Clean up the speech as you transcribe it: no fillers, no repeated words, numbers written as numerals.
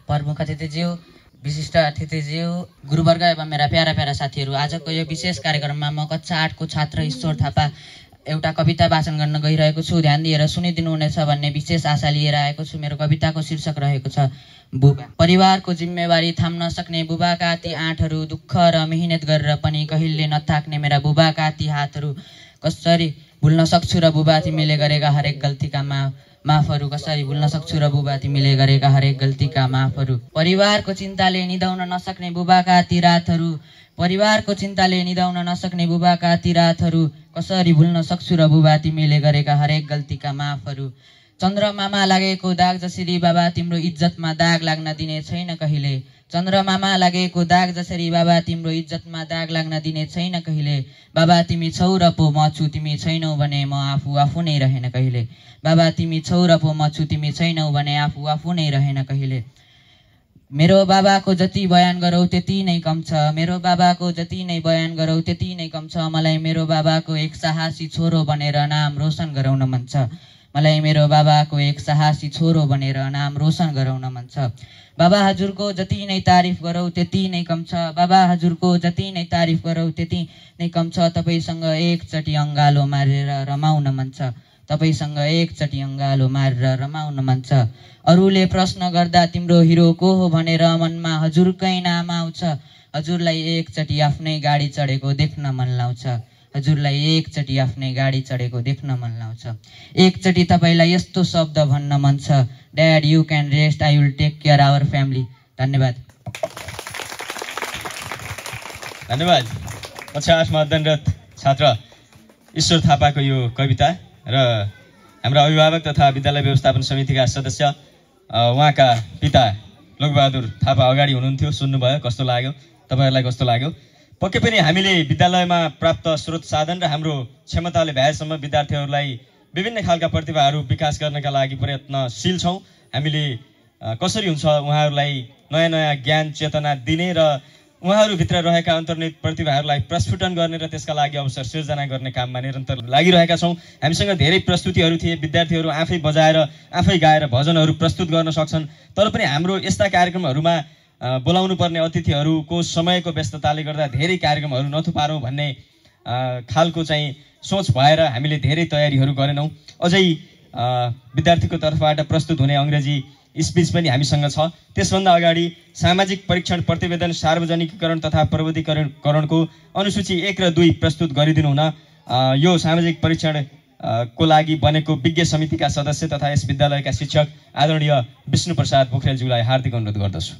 प्रमुख अतिथिज्यू, विशिष्ट अतिथिज्यू, गुरुवर्ग एवं मेरा प्यारा प्यारा साथीहरू, आजको यो विशेष कार्यक्रममा म कक्षा 8 को छात्र ईश्वर थापा एउटा कविता वाचन गर्न गइरहेको छु। ध्यान दिएर सुनिदिनु हुनेछ भन्ने विशेष आशा लिएर आएको छु। मेरो कविताको शीर्षक रहेको छ बुबा। परिवारको जिम्मेवारी थाम्न सक्ने बुबाका ती आँटहरू, दुःख र मेहनत गरेर पनि कहिले नथाक्ने मेरा बुबाका ती हातहरू, कसरी भुल्न सक्छु र बुबा तिमीले गरेका हरेक गल्तीका माफहरू, कसरी भुल्न सक्छु र बुबा तिमीले गरेका हरेक गल्तीका माफहरू। परिवारको चिन्ताले निदाउन नसक्ने बुबाका ती रातहरू, परिवारको चिन्ताले निदाउन नसक्ने बुबाका ती रातहरू, कसरी भुल्न सक्छु र बुबा तिमीले गरेका हरेक गल्तीका माफहरू। चन्द्रमामा लागेको दाग जसरी बाबा तिम्रो इज्जतमा दाग लाग्न दिने छैन कहिले। चन्द्रमामा लागेको दाग जसरी बाबा तिम्रो इज्जतमा दाग लाग्न दिने छैन कहिले। बाबा तिमी छौ र पो म छु, तिमी छैनौ भने म आफू नै रहेन कहिले। बाबा तिमी छौ र पो म छु, तिमी छैनौ भने आफू नै रहेन कहिले। मेरो बाबाको जति बयान गरौ त्यति नै कम छ, मेरो बाबाको जति नै बयान गरौ त्यति नै कम छ। मलाई मेरो बाबाको एक साहसी छोरो बनेर नाम रोशन गराउन मन छ, मलाई मेरो बाबाको एक साहसी छोरो बनेर नाम रोशन गराउन मन छ। बाबा हजुरको जति नै तारिफ गरौ त्यति नै कम छ, बाबा हजुरको जति नै तारिफ गरौ त्यति नै कम छ। तपाईसँग एकचोटि अङ्गालो मारेर रमाउन मन छ, तपाईसँग एकचोटि अङ्गालो मारेर रमाउन मन छ। अरूले प्रश्न गर्दा तिम्रो हिरो को हो भनेर मनमा हजुरकै नाम आउँछ। हजुरलाई एकचोटि आफ्नै गाडी चढेको देख्न मन लाउँछ, हजुरलाई एकचोटि आफ्नै गाडी चढेको देख्न मन लाउँछ। एकचोटि तपाईँलाई यस्तो शब्द भन्न मन छ, dad you can rest, I will take care our family. धन्यवाद। धन्यवाद। कक्षा 8 मा अध्ययनरत छात्र ईश्वर थापाको यो कविता र हाम्रा अभिभावक तथा विद्यालय व्यवस्थापन समितिका सदस्य उहाँका पिता लोकबहादुर थापा अगाडि हुनुहुन्थ्यो। सुन्नुभयो, कस्तो लाग्यो तपाईँहरूलाई, कस्तो लाग्यो? पक्कै पनि हामीले विद्यालयमा प्राप्त स्रोत साधन र हाम्रो क्षमताले भएसम्म विद्यार्थीहरूलाई विभिन्न खालका प्रतिभाहरू विकास गर्नका लागि प्रयत्नशील छौँ। हामीले कसरी हुन्छ उहाँहरूलाई नयाँ नयाँ ज्ञान चेतना दिने र उहाँहरूभित्र रहेका अन्तर्निहित प्रतिभाहरूलाई प्रस्फुटन गर्ने र त्यसका लागि अवसर सिर्जना गर्ने काममा निरन्तर लागिरहेका छौँ। हामीसँग धेरै प्रस्तुतिहरू थिए, विद्यार्थीहरू आफै बजाएर आफै गाएर भजनहरू प्रस्तुत गर्न सक्छन्। तर पनि हाम्रो यस्ता कार्यक्रमहरूमा बोलाउनु पर्ने अतिथिहरूको समयको व्यस्तताले गर्दा धेरै कार्यक्रमहरू नथुपारौँ भन्ने खालको चाहिँ सोच भएर हामीले धेरै तयारीहरू गरेनौँ। अझै विद्यार्थीको तर्फबाट प्रस्तुत हुने अङ्ग्रेजी स्पिच पनि हामीसँग छ। त्यसभन्दा अगाडि सामाजिक परीक्षण प्रतिवेदन सार्वजनिकीकरण तथा प्रविधिकरणको अनुसूची 1 र 2 प्रस्तुत गरिदिनु हुन यो सामाजिक परीक्षणको लागि बनेको विज्ञ समितिका सदस्य तथा यस विद्यालयका शिक्षक आदरणीय विष्णु प्रसाद पोखरेलज्यूलाई हार्दिक अनुरोध गर्दछु।